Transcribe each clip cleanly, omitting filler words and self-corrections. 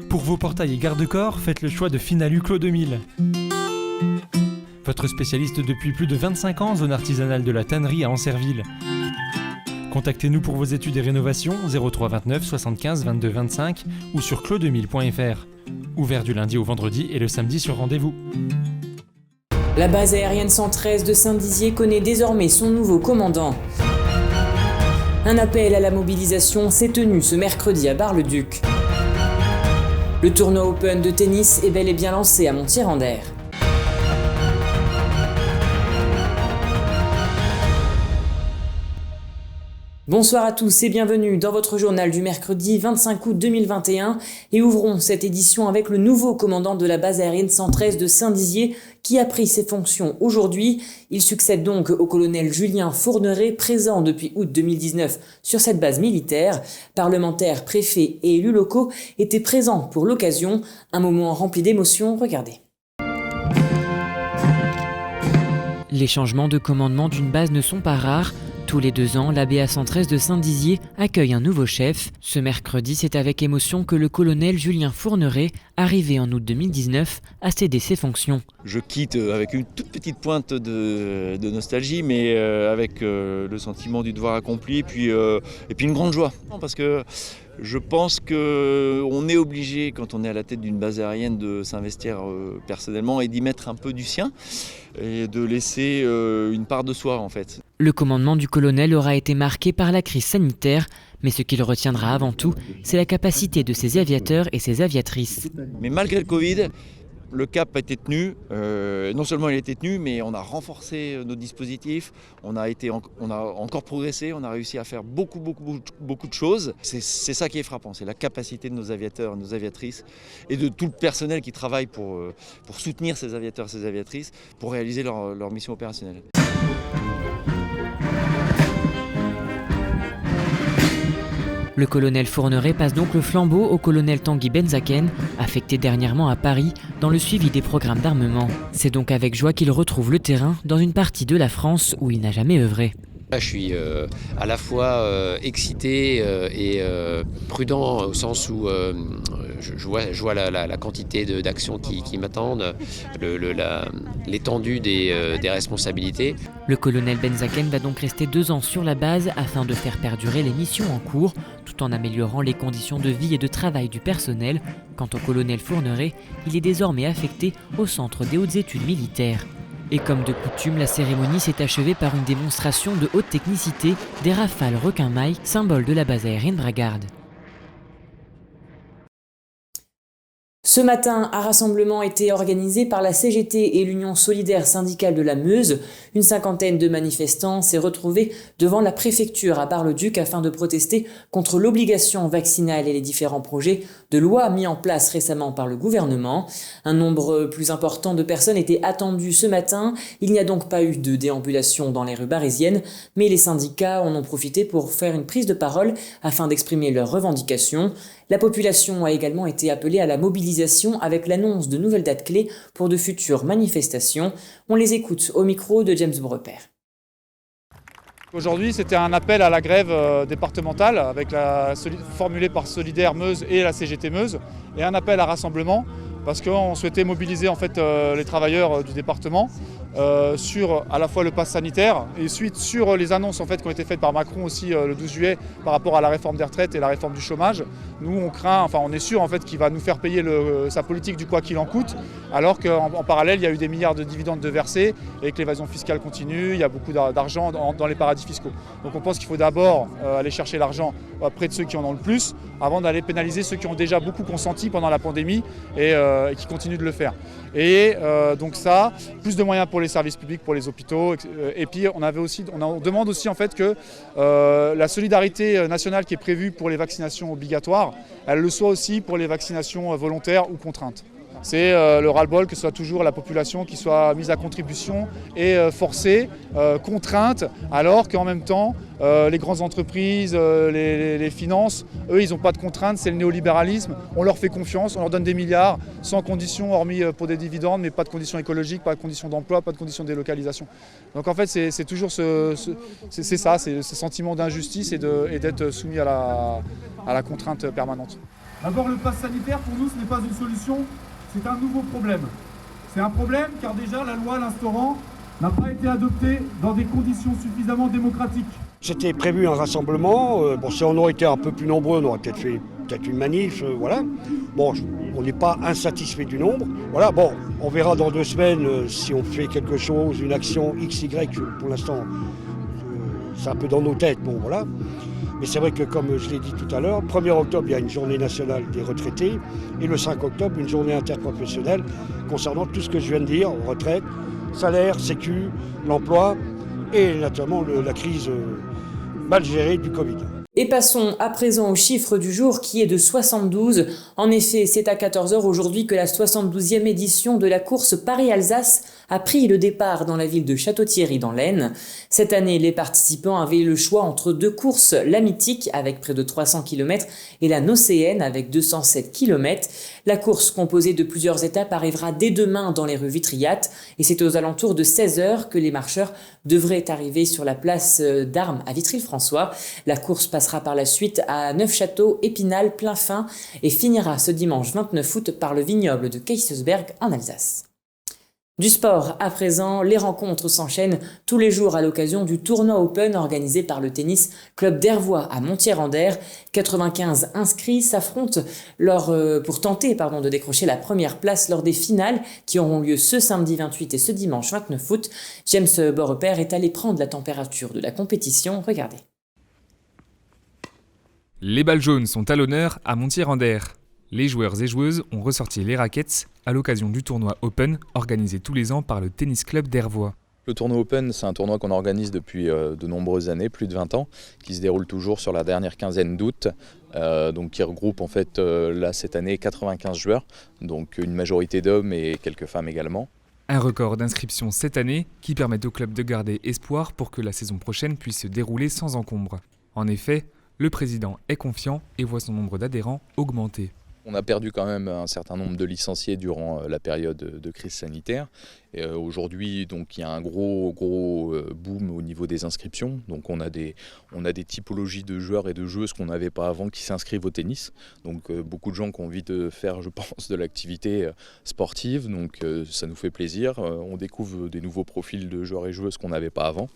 Pour vos portails et garde-corps, faites le choix de Finalu Clos 2000. Votre spécialiste depuis plus de 25 ans, zone artisanale de la tannerie à Ancerville. Contactez-nous pour vos études et rénovations 03 29 75 22 25 ou sur clos2000.fr. Ouvert du lundi au vendredi et le samedi sur rendez-vous. La base aérienne 113 de Saint-Dizier connaît désormais son nouveau commandant. Un appel à la mobilisation s'est tenu ce mercredi à Bar-le-Duc. Le tournoi Open de tennis est bel et bien lancé à Montier-en-Der. Bonsoir à tous et bienvenue dans votre journal du mercredi 25 août 2021 et ouvrons cette édition avec le nouveau commandant de la base aérienne 113 de Saint-Dizier qui a pris ses fonctions aujourd'hui. Il succède donc au colonel Julien Fourneret, présent depuis août 2019 sur cette base militaire. Parlementaires, préfets et élus locaux étaient présents pour l'occasion. Un moment rempli d'émotions, regardez. Les changements de commandement d'une base ne sont pas rares. Tous les 2 ans, la BA 113 de Saint-Dizier accueille un nouveau chef. Ce mercredi, c'est avec émotion que le colonel Julien Fourneret, arrivé en août 2019, a cédé ses fonctions. Je quitte avec une toute petite pointe de nostalgie, mais avec le sentiment du devoir accompli et puis une grande joie. Parce que je pense qu'on est obligé, quand on est à la tête d'une base aérienne, de s'investir personnellement et d'y mettre un peu du sien et de laisser une part de soi en fait. Le commandement du colonel aura été marqué par la crise sanitaire, mais ce qu'il retiendra avant tout, c'est la capacité de ses aviateurs et ses aviatrices. Mais malgré le Covid, le cap a été tenu. Non seulement il a été tenu, mais on a renforcé nos dispositifs, on a encore progressé, on a réussi à faire beaucoup de choses. C'est ça qui est frappant, c'est la capacité de nos aviateurs et nos aviatrices et de tout le personnel qui travaille pour soutenir ces aviateurs et ces aviatrices pour réaliser leur mission opérationnelle. Le colonel Fourneret passe donc le flambeau au colonel Tanguy Benzaken, affecté dernièrement à Paris dans le suivi des programmes d'armement. C'est donc avec joie qu'il retrouve le terrain dans une partie de la France où il n'a jamais œuvré. Là, je suis à la fois excité et prudent au sens où je vois la quantité d'actions qui m'attendent, l'étendue des responsabilités. Le colonel Benzaken va donc rester 2 ans sur la base afin de faire perdurer les missions en cours, tout en améliorant les conditions de vie et de travail du personnel. Quant au colonel Fourneret, il est désormais affecté au Centre des hautes études militaires. Et comme de coutume, la cérémonie s'est achevée par une démonstration de haute technicité des Rafales Requin-Maille, symbole de la base aérienne Bragarde. Ce matin, un rassemblement était organisé par la CGT et l'Union solidaire syndicale de la Meuse. Une 50aine de manifestants s'est retrouvée devant la préfecture à Bar-le-Duc afin de protester contre l'obligation vaccinale et les différents projets de loi mis en place récemment par le gouvernement. Un nombre plus important de personnes était attendu ce matin. Il n'y a donc pas eu de déambulation dans les rues parisiennes, mais les syndicats en ont profité pour faire une prise de parole afin d'exprimer leurs revendications. La population a également été appelée à la mobilisation avec l'annonce de nouvelles dates clés pour de futures manifestations. On les écoute au micro de James Breper. Aujourd'hui, c'était un appel à la grève départementale formulé par Solidaire Meuse et la CGT Meuse et un appel à rassemblement parce qu'on souhaitait mobiliser en fait, les travailleurs du département sur à la fois le pass sanitaire et suite sur les annonces en fait, qui ont été faites par Macron aussi le 12 juillet par rapport à la réforme des retraites et la réforme du chômage. Nous on est sûr en fait, qu'il va nous faire payer sa politique du quoi qu'il en coûte, alors qu'en parallèle il y a eu des milliards de dividendes de versés et que l'évasion fiscale continue, il y a beaucoup d'argent dans les paradis fiscaux. Donc on pense qu'il faut d'abord aller chercher l'argent auprès de ceux qui en ont le plus avant d'aller pénaliser ceux qui ont déjà beaucoup consenti pendant la pandémie et qui continuent de le faire. Et donc ça, plus de moyens pour les services publics, pour les hôpitaux. Et puis on demande aussi en fait que la solidarité nationale qui est prévue pour les vaccinations obligatoires, elle le soit aussi pour les vaccinations volontaires ou contraintes. C'est le ras-le-bol que ce soit toujours la population qui soit mise à contribution et forcée, contrainte, alors qu'en même temps, les grandes entreprises, les finances, eux, ils n'ont pas de contraintes, c'est le néolibéralisme. On leur fait confiance, on leur donne des milliards, sans conditions, hormis pour des dividendes, mais pas de conditions écologiques, pas de conditions d'emploi, pas de conditions de délocalisation. Donc en fait, c'est toujours ce sentiment d'injustice et d'être soumis à la contrainte permanente. D'abord, le pass sanitaire, pour nous, ce n'est pas une solution, c'est un nouveau problème. C'est un problème car déjà la loi l'instaurant n'a pas été adoptée dans des conditions suffisamment démocratiques. C'était prévu un rassemblement. Si on aurait été un peu plus nombreux, on aurait peut-être fait une manif, voilà. Bon, on n'est pas insatisfait du nombre. Voilà, bon, on verra dans 2 semaines si on fait quelque chose, une action XY. Pour l'instant, c'est un peu dans nos têtes, bon, voilà. Mais c'est vrai que, comme je l'ai dit tout à l'heure, 1er octobre, il y a une journée nationale des retraités et le 5 octobre, une journée interprofessionnelle concernant tout ce que je viens de dire, retraite, salaire, sécu, l'emploi et naturellement la crise mal gérée du Covid. Et passons à présent au chiffre du jour qui est de 72. En effet, c'est à 14h aujourd'hui que la 72e édition de la course Paris-Alsace a pris le départ dans la ville de Château-Thierry dans l'Aisne. Cette année, les participants avaient le choix entre 2 courses, la mythique avec près de 300 km et la nocéenne avec 207 km. La course composée de plusieurs étapes arrivera dès demain dans les rues Vitriate et c'est aux alentours de 16h que les marcheurs devraient arriver sur la place d'Armes à Vitry-le-François. La course passera par la suite à Neufchâteau, Épinal, Plainfin et finira ce dimanche 29 août par le vignoble de Kaysersberg en Alsace. Du sport, à présent, les rencontres s'enchaînent tous les jours à l'occasion du tournoi Open organisé par le tennis club d'Hervois à Montier-en-Der. 95 inscrits s'affrontent pour tenter de décrocher la première place lors des finales qui auront lieu ce samedi 28 et ce dimanche 29 août. James Beaurepaire est allé prendre la température de la compétition. Regardez. Les balles jaunes sont à l'honneur à Montier-en-Der. Les joueurs et joueuses ont ressorti les raquettes à l'occasion du tournoi Open organisé tous les ans par le tennis club d'Hervois. Le tournoi Open, c'est un tournoi qu'on organise depuis de nombreuses années, plus de 20 ans, qui se déroule toujours sur la dernière quinzaine d'août, donc qui regroupe en fait là cette année 95 joueurs, donc une majorité d'hommes et quelques femmes également. Un record d'inscription cette année qui permet au club de garder espoir pour que la saison prochaine puisse se dérouler sans encombre. En effet, le président est confiant et voit son nombre d'adhérents augmenter. On a perdu quand même un certain nombre de licenciés durant la période de crise sanitaire. Et aujourd'hui, donc, il y a un gros boom au niveau des inscriptions. Donc on a des typologies de joueurs et de joueuses qu'on n'avait pas avant qui s'inscrivent au tennis. Donc beaucoup de gens qui ont envie de faire, je pense, de l'activité sportive. Donc ça nous fait plaisir. On découvre des nouveaux profils de joueurs et joueuses qu'on n'avait pas avant.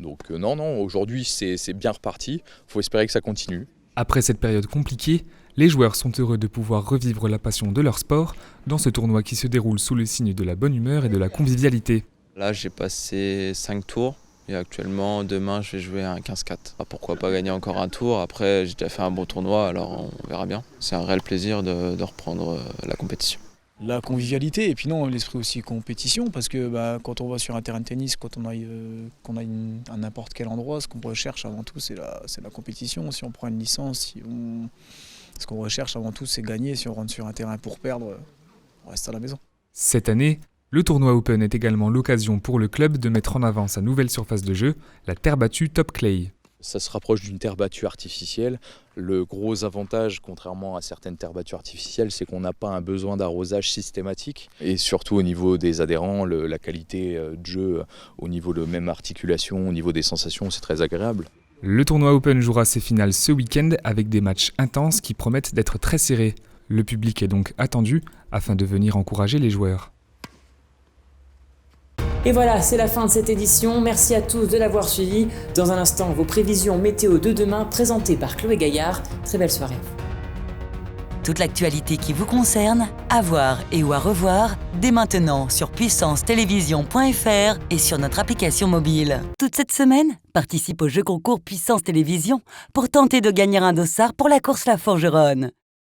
Donc non, aujourd'hui c'est bien reparti. Il faut espérer que ça continue. Après cette période compliquée, les joueurs sont heureux de pouvoir revivre la passion de leur sport dans ce tournoi qui se déroule sous le signe de la bonne humeur et de la convivialité. Là, j'ai passé 5 tours et actuellement, demain, je vais jouer un 15-4. Pourquoi pas gagner encore un tour? Après, j'ai déjà fait un bon tournoi, alors on verra bien. C'est un réel plaisir de reprendre la compétition. La convivialité et puis non, l'esprit aussi compétition parce que quand on va sur un terrain de tennis, quand on a à n'importe quel endroit, ce qu'on recherche avant tout c'est la compétition. Si on prend une licence, ce qu'on recherche avant tout c'est gagner. Si on rentre sur un terrain pour perdre, on reste à la maison. Cette année, le tournoi Open est également l'occasion pour le club de mettre en avant sa nouvelle surface de jeu, la terre battue Top Clay. Ça se rapproche d'une terre battue artificielle. Le gros avantage, contrairement à certaines terres battues artificielles, c'est qu'on n'a pas un besoin d'arrosage systématique. Et surtout au niveau des adhérents, la qualité de jeu, au niveau de même articulation, au niveau des sensations, c'est très agréable. Le tournoi Open jouera ses finales ce week-end avec des matchs intenses qui promettent d'être très serrés. Le public est donc attendu afin de venir encourager les joueurs. Et voilà, c'est la fin de cette édition. Merci à tous de l'avoir suivi. Dans un instant, vos prévisions météo de demain présentées par Chloé Gaillard. Très belle soirée à vous. Toute l'actualité qui vous concerne, à voir et ou à revoir, dès maintenant sur puissancetélévision.fr et sur notre application mobile. Toute cette semaine, participe au jeu concours Puissance Télévision pour tenter de gagner un dossard pour la course La Forgeronne.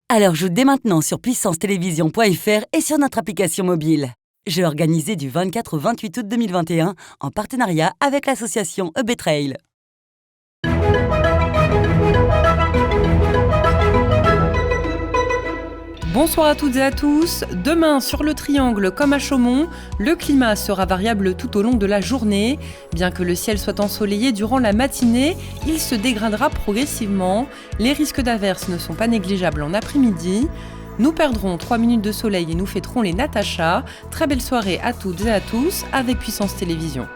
Alors joue dès maintenant sur puissancetélévision.fr et sur notre application mobile. Jeu organisé du 24 au 28 août 2021 en partenariat avec l'association EB Trail. Bonsoir à toutes et à tous. Demain, sur le Triangle comme à Chaumont, le climat sera variable tout au long de la journée. Bien que le ciel soit ensoleillé durant la matinée, il se dégradera progressivement. Les risques d'averses ne sont pas négligeables en après-midi. Nous perdrons 3 minutes de soleil et nous fêterons les Natacha. Très belle soirée à toutes et à tous avec Puissance Télévision.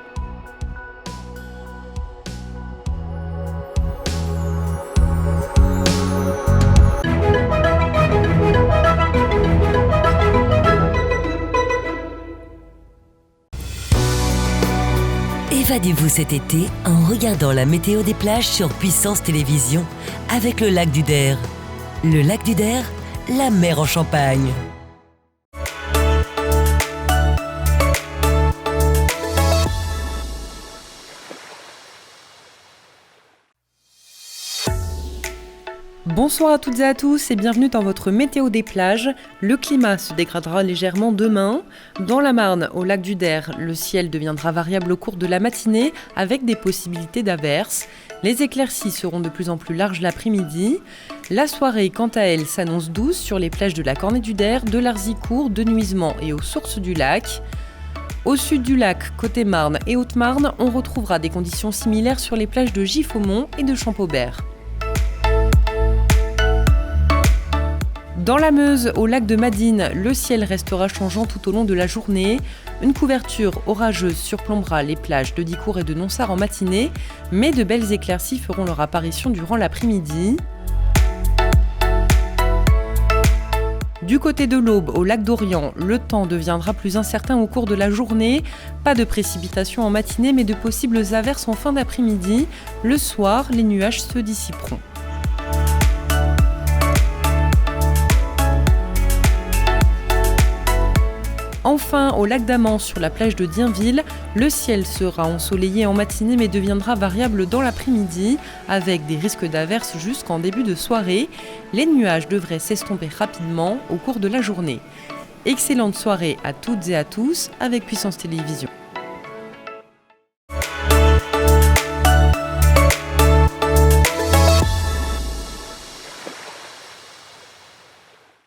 Évadez-vous cet été en regardant la météo des plages sur Puissance Télévision avec le lac du Der. Le lac du Der, la mer en Champagne. Bonsoir à toutes et à tous et bienvenue dans votre météo des plages. Le climat se dégradera légèrement demain. Dans la Marne, au lac du Der, le ciel deviendra variable au cours de la matinée avec des possibilités d'averses. Les éclaircies seront de plus en plus larges l'après-midi. La soirée, quant à elle, s'annonce douce sur les plages de la Cornée du Der, de l'Arzicourt, de Nuisement et aux sources du lac. Au sud du lac, côté Marne et Haute-Marne, on retrouvera des conditions similaires sur les plages de Giffaumont et de Champaubert. Dans la Meuse, au lac de Madine, le ciel restera changeant tout au long de la journée. Une couverture orageuse surplombera les plages de Dicourt et de Nonsard en matinée, mais de belles éclaircies feront leur apparition durant l'après-midi. Du côté de l'Aube, au lac d'Orient, le temps deviendra plus incertain au cours de la journée. Pas de précipitations en matinée, mais de possibles averses en fin d'après-midi. Le soir, les nuages se dissiperont. Enfin, au lac d'Amans, sur la plage de Dienville, le ciel sera ensoleillé en matinée mais deviendra variable dans l'après-midi, avec des risques d'averses jusqu'en début de soirée. Les nuages devraient s'estomper rapidement au cours de la journée. Excellente soirée à toutes et à tous avec Puissance Télévision.